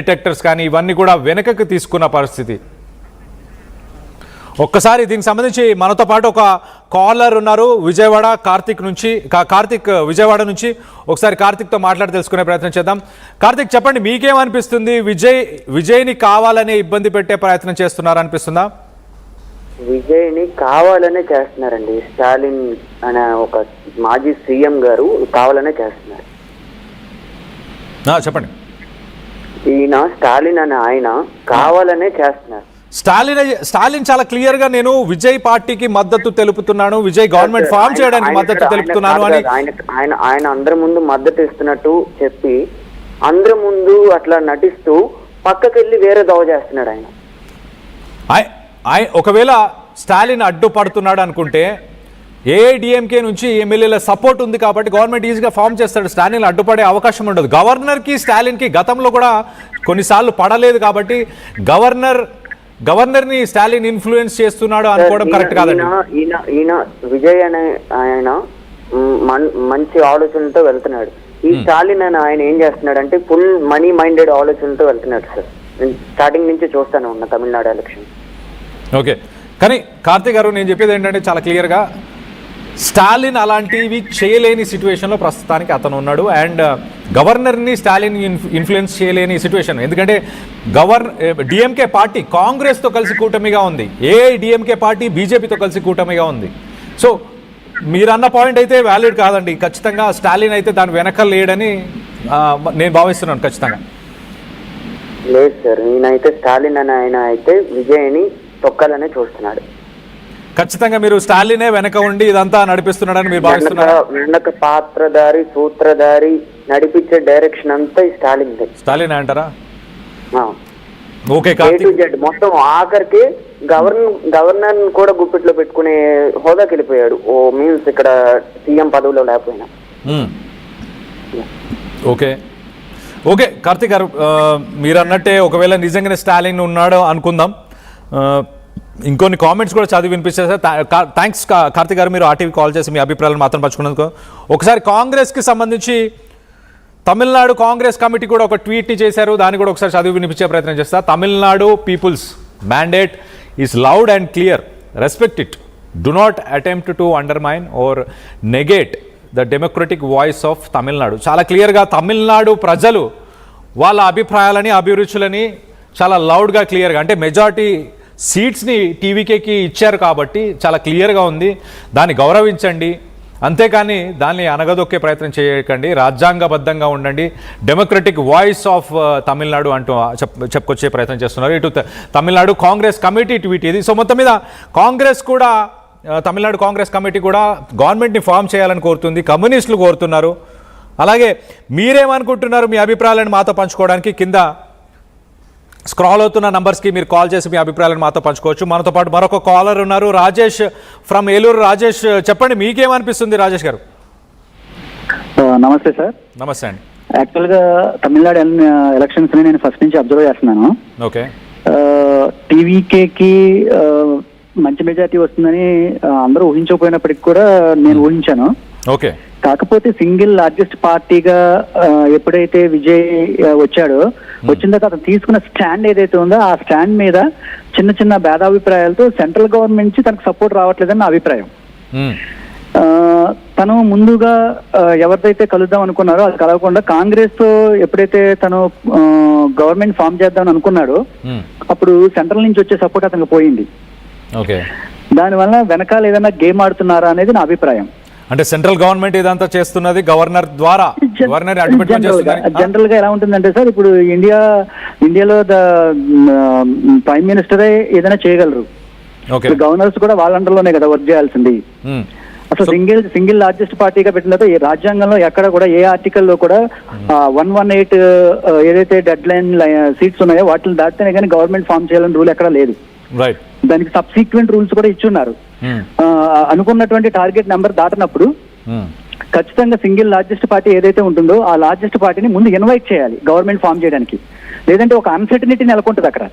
Detectors కానీ ఇవన్నీ కూడా వెనకకు తీసుకున్న పరిస్థితి. ఒక్కసారి దీనికి సంబంధించి మనతో పాటు ఒక కాలర్ ఉన్నారు విజయవాడ కార్తిక్ నుంచి. కార్తిక్ విజయవాడ నుంచి. ఒకసారి కార్తిక్తో మాట్లాడి తెలుసుకునే ప్రయత్నం చేద్దాం. కార్తిక్ చెప్పండి, మీకేమనిపిస్తుంది? విజయ్ని కావాలనే ఇబ్బంది పెట్టే ప్రయత్నం చేస్తున్నారు అనిపిస్తుందా? విజయ్ని కావాలనే చేస్తున్నారండి. స్టాలిన్ అనే ఒక మాజీ సీఎం గారు కావాలనే చేస్తున్నారు. చెప్పండి. ఈయన స్టాలిన్ అనే ఆయన కావాలనే చేస్తున్నారు. స్టాలిన్ చాలా క్లియర్ గా నేను విజయ్ పార్టీకి మద్దతు తెలుపుతున్నాను, విజయ్ గవర్నమెంట్ ఫామ్ చేయడానికి మద్దతు తెలుపుతున్నాను అని ఆయన అందరి ముందు మద్దతు ఇస్తున్నట్టు చెప్పి అందరి ముందు అట్లా నటిస్తూ పక్కకెళ్ళి వేరే దోవ చేస్తున్నాడు ఆయన. ఒకవేళ స్టాలిన్ అడ్డుపడుతున్నాడు అనుకుంటే ఏఐడిఎంకే నుంచి ఎమ్మెల్యేల సపోర్ట్ ఉంది కాబట్టి గవర్నమెంట్ ఈజీగా ఫామ్ చేస్తాడు. స్టాలిన్ అడ్డుపడే అవకాశం ఉండదు. గవర్నర్కి స్టాలిన్కి గతంలో కూడా కొన్నిసార్లు పడలేదు కాబట్టి గవర్నర్ని స్టాలిన్ ఇన్ఫ్లుయెన్స్ చేస్తున్నాడు అనుకోవడం కరెక్ట్ కాదండి. ఈయన విజయ్ అనే ఆయన మంచి ఆలోచనలతో వెళ్తున్నాడు. ఈ స్టాలిన్ అనే ఆయన ఏం చేస్తున్నాడు అంటే ఫుల్ మనీ మైండెడ్ ఆలోచనలతో వెళ్తున్నాడు సార్. స్టార్టింగ్ నుంచి చూస్తాను ఉన్న తమిళనాడు ఎలక్షన్. ఓకే, కానీ కార్తీక్ గారు నేను చెప్పేది ఏంటంటే చాలా క్లియర్గా స్టాలిన్ అలాంటివి చేయలేని సిచ్యువేషన్లో ప్రస్తుతానికి అతను ఉన్నాడు. అండ్ గవర్నర్ని స్టాలిన్ ఇన్ఫ్లుయెన్స్ చేయలేని సిచ్యువేషన్. ఎందుకంటే డిఎంకే పార్టీ కాంగ్రెస్తో కలిసి కూటమిగా ఉంది, ఏఐడిఎంకే పార్టీ బీజేపీతో కలిసి కూటమిగా ఉంది. సో మీరన్న పాయింట్ అయితే వ్యాలిడ్ కాదండి. ఖచ్చితంగా స్టాలిన్ అయితే దాని వెనక లేడని నేను భావిస్తున్నాను. ఖచ్చితంగా లేదు సార్, నేనైతే స్టాలిన్ అని ఆయన అయితే విజయ్ని తొక్కాలనే చూస్తున్నాడు. ఖచ్చితంగా మీరు స్టాలినే వెనక ఉండి ఇదంతా నడిపిస్తున్నాడని మీరు భావిస్తున్నారు? వెనక పాత్రధారి సూత్రధారి నడిపించే డైరెక్షన్ అంతా ఈ స్టాలిన్ అంటారా? ఓకే, మొత్తం ఆఖరికి గవర్నర్ కూడా గుప్పిట్లో పెట్టుకునే హోదాకి వెళ్ళిపోయాడు. ఓ మీన్స్ ఇక్కడ సీఎం పదవిలో లేకపోయినా. ఓకే కార్తీక్ గారు, మీరు అన్నట్టే ఒకవేళ నిజంగానే స్టాలిన్ ఉన్నాడు అనుకుందాం. ఇంకొన్ని కామెంట్స్ కూడా చదివి వినిపిస్తారు. థ్యాంక్స్ కార్తీక్ గారు, మీరు ఆర్టీవీ కాల్ చేసి మీ అభిప్రాయాలను మాత్రం పంచుకున్నందుకు. ఒకసారి కాంగ్రెస్కి సంబంధించి తమిళనాడు కాంగ్రెస్ కమిటీ కూడా ఒక ట్వీట్ని చేశారు. దాన్ని కూడా ఒకసారి చదివి వినిపించే ప్రయత్నం చేస్తా. Tamil Nadu people's mandate is loud and clear. Respect it. Do not attempt to undermine or negate the democratic voice of Tamil Nadu. చాలా క్లియర్గా తమిళనాడు ప్రజలు వాళ్ళ అభిప్రాయాలని అభిరుచులని చాలా లౌడ్గా క్లియర్గా, అంటే మెజారిటీ సీట్స్ని టీవీకేకి ఇచ్చారు కాబట్టి చాలా క్లియర్గా ఉంది. దాన్ని గౌరవించండి, అంతేకాని దాన్ని అనగదొక్కే ప్రయత్నం చేయకండి. రాజ్యాంగబద్ధంగా ఉండండి. డెమోక్రటిక్ వాయిస్ ఆఫ్ తమిళనాడు అంటూ చెప్పుకొచ్చే ప్రయత్నం చేస్తున్నారు. ఇటు తమిళనాడు కాంగ్రెస్ కమిటీ ట్వీట్ ఇది. సో మొత్తం మీద కాంగ్రెస్ కూడా, తమిళనాడు కాంగ్రెస్ కమిటీ కూడా గవర్నమెంట్ని ఫామ్ చేయాలని కోరుతుంది. కమ్యూనిస్టులు కోరుతున్నారు. అలాగే మీరేమనుకుంటున్నారు? మీ అభిప్రాయాలను మాతో పంచుకోవడానికి కింద స్క్రాల్ అవుతున్న నంబర్స్కి మీరు కాల్ చేసి మీ అభిప్రాయాలను మాతో పంచుకోవచ్చు. మనతో పాటు మరొక కాలర్ ఉన్నారు, రాజేష్ ఫ్రమ్ ఏలూరు. రాజేష్ చెప్పండి, మీకేమనిపిస్తుంది రాజేష్ గారు? నమస్తే సార్. నమస్తే అండి. యాక్చువల్గా తమిళనాడు ఎలక్షన్స్ ని నేను ఫస్ట్ నుంచి అబ్జర్వ్ చేస్తున్నాను. ఓకే, టీవీకేకి మంచి మెజార్టీ వస్తుందని అందరూ ఊహించకపోయినప్పటికీ కూడా నేను ఊహించాను. ఓకే, కాకపోతే సింగిల్ లార్జెస్ట్ పార్టీగా ఎప్పుడైతే విజయ్ వచ్చాడో, వచ్చిన తర్వాత అతను తీసుకున్న స్టాండ్ ఏదైతే ఉందో ఆ స్టాండ్ మీద చిన్న చిన్న భేదాభిప్రాయాలతో సెంట్రల్ గవర్నమెంట్ నుంచి తనకు సపోర్ట్ రావట్లేదని నా అభిప్రాయం. తను ముందుగా ఎవరిదైతే కలుద్దాం అనుకున్నారో అది కలవకుండా కాంగ్రెస్ తో ఎప్పుడైతే తను గవర్నమెంట్ ఫామ్ చేద్దామని అనుకున్నాడో అప్పుడు సెంట్రల్ నుంచి వచ్చే సపోర్ట్ అతనికి పోయింది. దానివల్ల వెనకాల ఏదైనా గేమ్ ఆడుతున్నారా అనేది నా అభిప్రాయం. అంటే సెంట్రల్ గవర్నమెంట్ ఇదంతా చేస్తున్నది గవర్నర్ ద్వారా. జనరల్ గా ఎలా ఉంటుందంటే సార్, ఇప్పుడు ఇండియాలో ప్రైమ్ మినిస్టరే ఏదైనా చేయగలరు. గవర్నర్స్ కూడా వాళ్ళ అండర్లోనే కదా వర్క్ చేయాల్సింది. అసలు సింగిల్ లార్జెస్ట్ పార్టీగా పెట్టిన తర్వాత ఈ రాజ్యాంగంలో ఎక్కడ కూడా ఏ ఆర్టికల్లో కూడా 118 ఏదైతే డెడ్ లైన్ సీట్స్ ఉన్నాయో వాటిని దాటితేనే కానీ గవర్నమెంట్ ఫామ్ చేయాలని రూల్ ఎక్కడా లేదు. దానికి సబ్సీక్వెంట్ రూల్స్ కూడా ఇచ్చున్నారు. అనుకున్నటువంటి టార్గెట్ నెంబర్ దాటినప్పుడు ఖచ్చితంగా సింగిల్ లార్జెస్ట్ పార్టీ ఏదైతే ఉంటుందో ఆ లార్జెస్ట్ పార్టీని ముందు ఇన్వైట్ చేయాలి గవర్నమెంట్ ఫామ్ చేయడానికి. లేదంటే ఒక అన్సర్టనిటీ నెలకొంటుంది అక్కడ.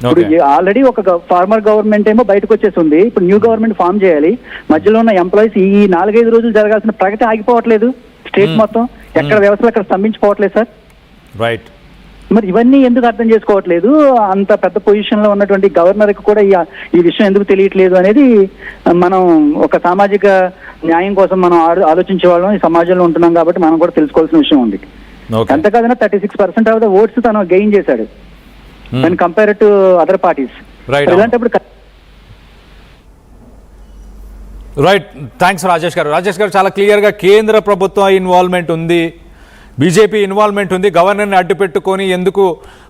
ఇప్పుడు ఆల్రెడీ ఒక ఫార్మర్ గవర్నమెంట్ ఏమో బయటకు వచ్చేసింది. ఇప్పుడు న్యూ గవర్నమెంట్ ఫామ్ చేయాలి. మధ్యలో ఉన్న ఎంప్లాయీస్ ఈ 4-5 రోజులు జరగాల్సిన ప్రగతి ఆగిపోవట్లేదు. స్టేట్ మొత్తం ఎక్కడ వ్యవస్థలు అక్కడ స్తంభించిపోవట్లేదు సార్. రైట్. మరి ఇవన్నీ ఎందుకు అర్థం చేసుకోవట్లేదు? అంత పెద్ద పొజిషన్ లో ఉన్నటువంటి గవర్నర్ కి కూడా ఈ విషయం ఎందుకు తెలియట్లేదు అనేది మనం ఒక సామాజిక న్యాయం కోసం మనం ఆలోచించే వాళ్ళం ఈ సమాజంలో ఉంటున్నాం కాబట్టి మనం కూడా తెలుసుకోవాల్సిన విషయం ఉంది. అంతేకాదన్నా 36% ఆఫ్ ద ఓట్స్ తను గెయిన్ చేశాడు and compare to other parties. ఇలాంటప్పుడు రైట్, థ్యాంక్స్ రాజేష్ గారు. రాజేష్ గారు చాలా క్లియర్గా కేంద్ర ప్రభుత్వ ఇన్వాల్వ్మెంట్ ఉంది, బీజేపీ ఇన్వాల్వ్మెంట్ ఉంది, గవర్నర్ని అడ్డుపెట్టుకొని ఎందుకు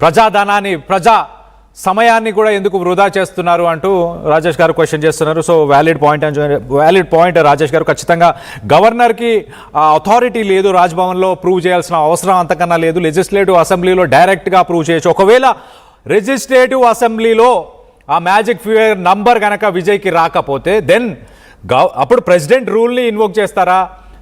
ప్రజాధనాన్ని ప్రజా సమయాన్ని కూడా ఎందుకు వృధా చేస్తున్నారు అంటూ రాజేష్ గారు క్వశ్చన్ చేస్తున్నారు. సో వ్యాలిడ్ పాయింట్ రాజేష్ గారు. ఖచ్చితంగా గవర్నర్కి అథారిటీ లేదు, రాజ్భవన్లో ప్రూవ్ చేయాల్సిన అవసరం అంతకన్నా లేదు. లెజిస్లేటివ్ అసెంబ్లీలో డైరెక్ట్గా ప్రూవ్ చేయొచ్చు. ఒకవేళ లెజిస్లేటివ్ అసెంబ్లీలో ఆ మ్యాజిక్ ఫిగర్ నంబర్ కనుక విజయ్కి రాకపోతే దెన్ అప్పుడు ప్రెసిడెంట్ రూల్ని ఇన్వోక్ చేస్తారా,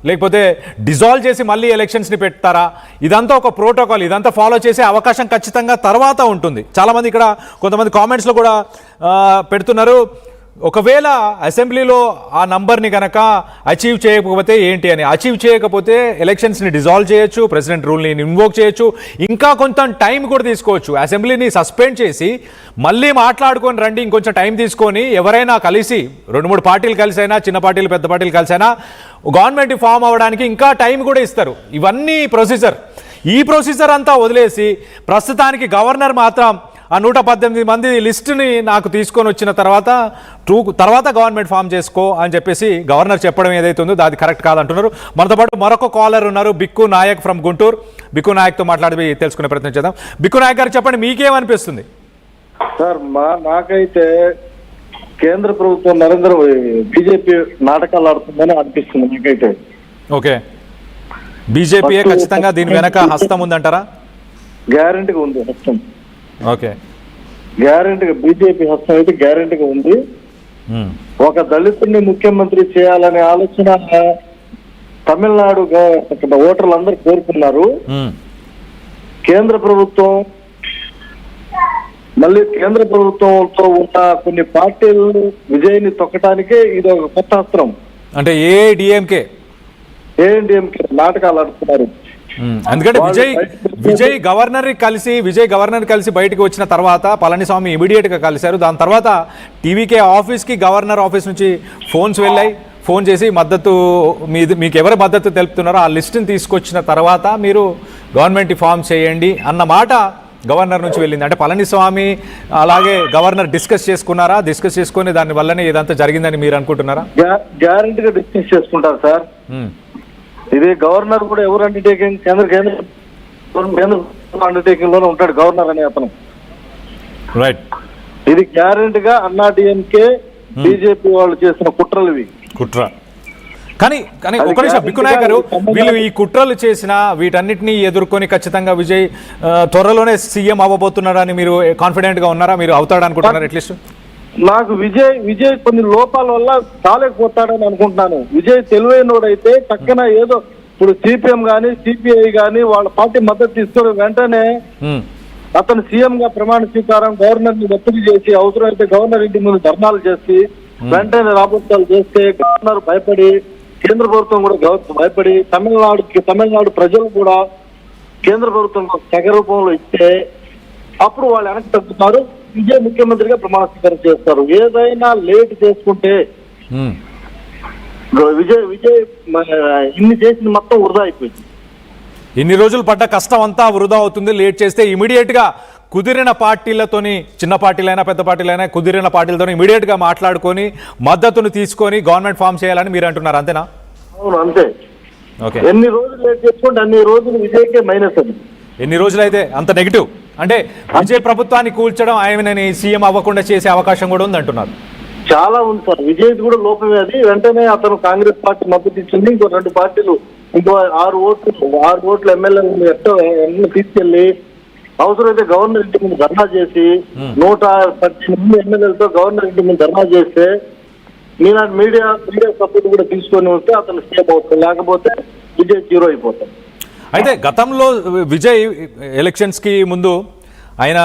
లేకపోతే డిజాల్వ్ చేసి మళ్ళీ ఎలక్షన్స్ని పెడతారా? ఇదంతా ఒక ప్రోటోకాల్, ఇదంతా ఫాలో చేసే అవకాశం ఖచ్చితంగా తర్వాత ఉంటుంది. చాలామంది ఇక్కడ కొంతమంది కామెంట్స్లో కూడా పెడుతున్నారు, ఒకవేళ అసెంబ్లీలో ఆ నంబర్ని కనుక అచీవ్ చేయకపోతే ఏంటి అని. అచీవ్ చేయకపోతే ఎలక్షన్స్ని డిజాల్వ్ చేయొచ్చు, ప్రెసిడెంట్ రూల్ని ఇన్వోక్ చేయొచ్చు, ఇంకా కొంచెం టైం కూడా తీసుకోవచ్చు. అసెంబ్లీని సస్పెండ్ చేసి మళ్ళీ మాట్లాడుకొని రండి, ఇంకొంచెం టైం తీసుకొని ఎవరైనా కలిసి 2-3 పార్టీలు కలిసైనా, చిన్న పార్టీలు పెద్ద పార్టీలు కలిసైనా గవర్నమెంట్ ఫామ్ అవ్వడానికి ఇంకా టైం కూడా ఇస్తారు. ఇవన్నీ ఈ ప్రొసీజర్ అంతా వదిలేసి ప్రస్తుతానికి గవర్నర్ మాత్రం ఆ 118 మంది లిస్టుని నాకు తీసుకొని వచ్చిన తర్వాత గవర్నమెంట్ ఫామ్ చేసుకో అని చెప్పేసి గవర్నర్ చెప్పడం ఏదైతే ఉందో అది కరెక్ట్ కాదంటున్నారు. మనతో పాటు మరొక కాలర్ ఉన్నారు, బిక్కు నాయక్ ఫ్రమ్ గుంటూరు. బిక్కు నాయక్తో మాట్లాడి తెలుసుకునే ప్రయత్నం చేద్దాం. బిక్కు నాయక్ గారు చెప్పండి, మీకేమనిపిస్తుంది? సార్ నాకైతే కేంద్ర ప్రభుత్వం బీజేపీ నాటకాలు ఆడుతుందని అనిపిస్తుంది నాకైతే. ఓకే, బీజేపీ ఖచ్చితంగా దీని వెనక హస్తం ఉందంటారా? గ్యారెంటీగా ఉంది హస్తం. ఓకే, గ్యారెంటీగా బీజేపీ హస్తం అయితే గ్యారెంటీగా ఉంది. ఒక దళితుడిని ముఖ్యమంత్రి చేయాలనే ఆలోచన తమిళనాడు ఓటర్లందరూ కోరుకున్నారు. కేంద్ర ప్రభుత్వం మళ్ళీ కేంద్ర ప్రభుత్వంతో ఉన్న కొన్ని పార్టీలు విజయ్ని తొక్కడానికే ఇది ఒక కొత్త అస్త్రం. అంటే ఏఐడిఎంకే నాటకాలు ఆడుతున్నారు. ఎందుకంటే విజయ్ గవర్నర్ కలిసి బయటకు వచ్చిన తర్వాత పళనిస్వామి ఇమీడియట్ గా కలిశారు. దాని తర్వాత టీవీకే ఆఫీస్ కి గవర్నర్ ఆఫీస్ నుంచి ఫోన్స్ వెళ్ళాయి. ఫోన్ చేసి మద్దతు మీకు ఎవరు మద్దతు తెలుపుతున్నారో ఆ లిస్టుని తీసుకొచ్చిన తర్వాత మీరు గవర్నమెంట్ ఫామ్ చేయండి అన్న మాట గవర్నర్ నుంచి వెళ్ళింది. అంటే పళనిస్వామి అలాగే గవర్నర్ డిస్కస్ చేసుకుని దాని వల్లనే ఇదంతా జరిగిందని మీరు అనుకుంటున్నారా? గ్యారెంటీగా డిస్కస్ చేసుకుంటారు సార్. ఇది గవర్నర్ కూడా ఎవరు అండర్టేకింగ్ కేంద్ర అండర్టేకింగ్ లోనే ఉంటాడు గవర్నర్ అనే అతను. రైట్, ఇది గ్యారెంటీగా అన్నా డిఎంకే బీజేపీ వాళ్ళు చేసిన కుట్రలు ఇవి. కానీ ఒక నిమిషం బిక్కు నాయక్ గారు, వీళ్ళు ఈ కుట్రలు చేసిన వీటన్నిటిని ఎదుర్కొని ఖచ్చితంగా విజయ్ త్వరలోనే సీఎం అవ్వబోతున్నాడని మీరు కాన్ఫిడెంట్ గా ఉన్నారా? మీరు అవుతాడనుకుంటున్నారు? అట్లీస్ట్ నాకు విజయ్ కొన్ని లోపాల వల్ల కాలేకపోతాడని అనుకుంటున్నాను. విజయ్ తెలివైనోడైతే చక్కన ఏదో ఇప్పుడు సిపిఎం గానీ సిపిఐ గానీ వాళ్ళ పార్టీ మద్దతు తీసుకుని వెంటనే అతను సీఎం గా ప్రమాణ స్వీకారం గవర్నర్ ని ఒత్తిడి చేసి అవసరమైతే గవర్నర్ ఇంటి ముందు ధర్నాలు చేసి వెంటనే రాబోతాలు చేస్తే గవర్నర్ భయపడి, కేంద్ర ప్రభుత్వం కూడా భయపడి, తమిళనాడు ప్రజలు కూడా కేంద్ర ప్రభుత్వం తెగ రూపంలో ఇస్తే అప్పుడు వాళ్ళు వెనక్కి తగ్గుతారు. విజయ్ ముఖ్యమంత్రిగా ప్రమాణ స్వీకారం చేస్తారు. ఏదైనా లేట్ చేసుకుంటే విజయ్ ఇన్ని చేసిన మొత్తం వృధా అయిపోయింది. ఇన్ని రోజులు పడ్డ కష్టం అంతా వృధా అవుతుంది. లేట్ చేస్తే ఇమీడియట్ గా కుదిరిన పార్టీలతోని, చిన్న పార్టీలైనా పెద్ద పార్టీలైనా కుదిరిన పార్టీలతో ఇమీడియట్ గా మాట్లాడుకొని మద్దతును తీసుకొని గవర్నమెంట్ ఫామ్ చేయాలని మీరు అంటున్నారు, అంతేనా? అవును, అంతే. ఓకే, ఎన్ని రోజులు లేట్ చేసుకుంటే అన్ని రోజులు విజయ్కే మైనస్. అది ఎన్ని రోజులైతే అంత నెగిటివ్. అంటే విజయ్ ప్రభుత్వాన్ని కూల్చడం, ఆయనని సీఎం అవ్వకుండా చేసే అవకాశం కూడా ఉంది అంటున్నారు. చాలా ఉంది సార్. విజయ్ కూడా లోపమే. అది వెంటనే అతను కాంగ్రెస్ పార్టీ మద్దతు ఇచ్చింది. ఇంకో 2 పార్టీలు ఇంకో 6 ఓట్లు ఎమ్మెల్యేలు తీసుకెళ్లి అవసరమైతే గవర్నర్ ఇంటి ముందు ధర్నా చేసి 118 ఎమ్మెల్యేలతో గవర్నర్ ఇంటి ముందు ధర్నా చేస్తే మీలాంటి మీడియా సపోర్ట్ కూడా తీసుకొని వస్తే అతను సీఎం అవుతాడు. లేకపోతే విజయ్ జీరో అయిపోతాడు. అయితే గతంలో విజయ్ ఎలక్షన్స్కి ముందు ఆయన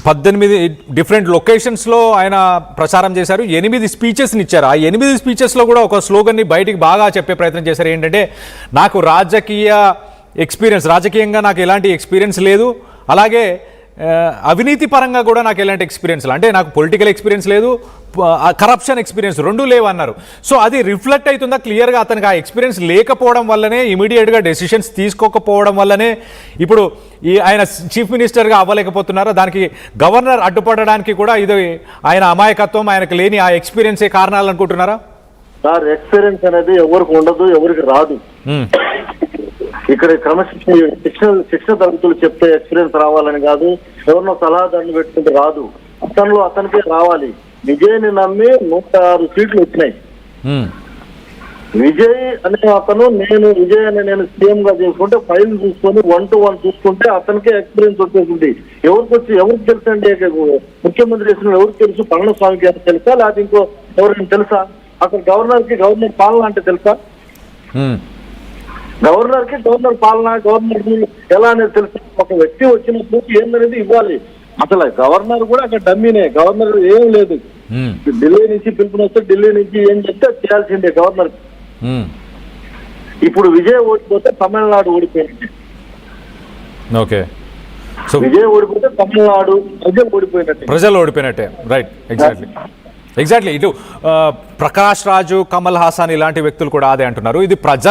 18 డిఫరెంట్ లొకేషన్స్లో ఆయన ప్రచారం చేశారు. 8 స్పీచెస్ని ఇచ్చారు. ఆ 8 స్పీచెస్లో కూడా ఒక స్లోగన్ని బయటికి బాగా చెప్పే ప్రయత్నం చేశారు. ఏంటంటే, నాకు రాజకీయ ఎక్స్పీరియన్స్, రాజకీయంగా నాకు ఎలాంటి ఎక్స్పీరియన్స్ లేదు, అలాగే అవినీతి పరంగా కూడా నాకు ఎలాంటి ఎక్స్పీరియన్స్ లేదు, అంటే నాకు పొలిటికల్ ఎక్స్పీరియన్స్ లేదు, కరప్షన్ ఎక్స్పీరియన్స్ రెండూ లేవు అన్నారు. సో అది రిఫ్లెక్ట్ అవుతుందా క్లియర్గా? అతనికి ఆ ఎక్స్పీరియన్స్ లేకపోవడం వల్లనే, ఇమీడియట్గా డెసిషన్స్ తీసుకోకపోవడం వల్లనే ఇప్పుడు ఆయన చీఫ్ మినిస్టర్గా అవ్వలేకపోతున్నారా? దానికి గవర్నర్ అడ్డుపడడానికి కూడా ఇది ఆయన అమాయకత్వం, ఆయనకు లేని ఆ ఎక్స్పీరియన్సే కారణాలు అనుకుంటున్నారా? సార్, ఎక్స్పీరియన్స్ అనేది ఎవరికి ఉండదు, ఎవరికి రాదు. ఇక్కడ శిక్షణ తరగతులు చెప్తే ఎక్స్పీరియన్స్ రావాలని కాదు, ఎవరినో సలహాదారులు పెట్టుకుంటే రాదు, అతనికే రావాలి. విజయ్ని నమ్మి 106 సీట్లు వచ్చినాయి. విజయ్ అనే అతను నేను సీఎం గా చేసుకుంటే ఫైల్ చూసుకొని 1 to 1 చూసుకుంటే అతనికే ఎక్స్పీరియన్స్ వచ్చేసింది. ఎవరికి తెలుసు అండి? ముఖ్యమంత్రి చేసిన ఎవరికి తెలుసు? పళనిస్వామి గారికి తెలుసా, లేకపోతే ఇంకో ఎవరికి తెలుసా? అసలు గవర్నర్ పాలన అంటే తెలుసా? గవర్నర్ పాలన, గవర్నర్ ఎలా అనేది తెలుసు? ఒక వ్యక్తి వచ్చినప్పుడు ఏందనేది ఇవ్వాలి. అసలు గవర్నర్ కూడా అక్కడ డమ్మీనే, గవర్నర్ ఏం లేదు. ఢిల్లీ నుంచి పిలుపునొస్తే ఢిల్లీ నుంచి ఏం చెప్తే చేయాల్సిందే గవర్నర్. ఇప్పుడు విజయ్ ఓడిపోతే తమిళనాడు ఓడిపోయింది. ఓకే, సో విజయ్ ఓడిపోతే తమిళనాడు ప్రజలు ఓడిపోయినట్టే. Right, exactly. ఇటు ప్రకాష్ రాజు, కమల్ హాసన్ ఇలాంటి వ్యక్తులు కూడా అదే అంటున్నారు. ఇది ప్రజల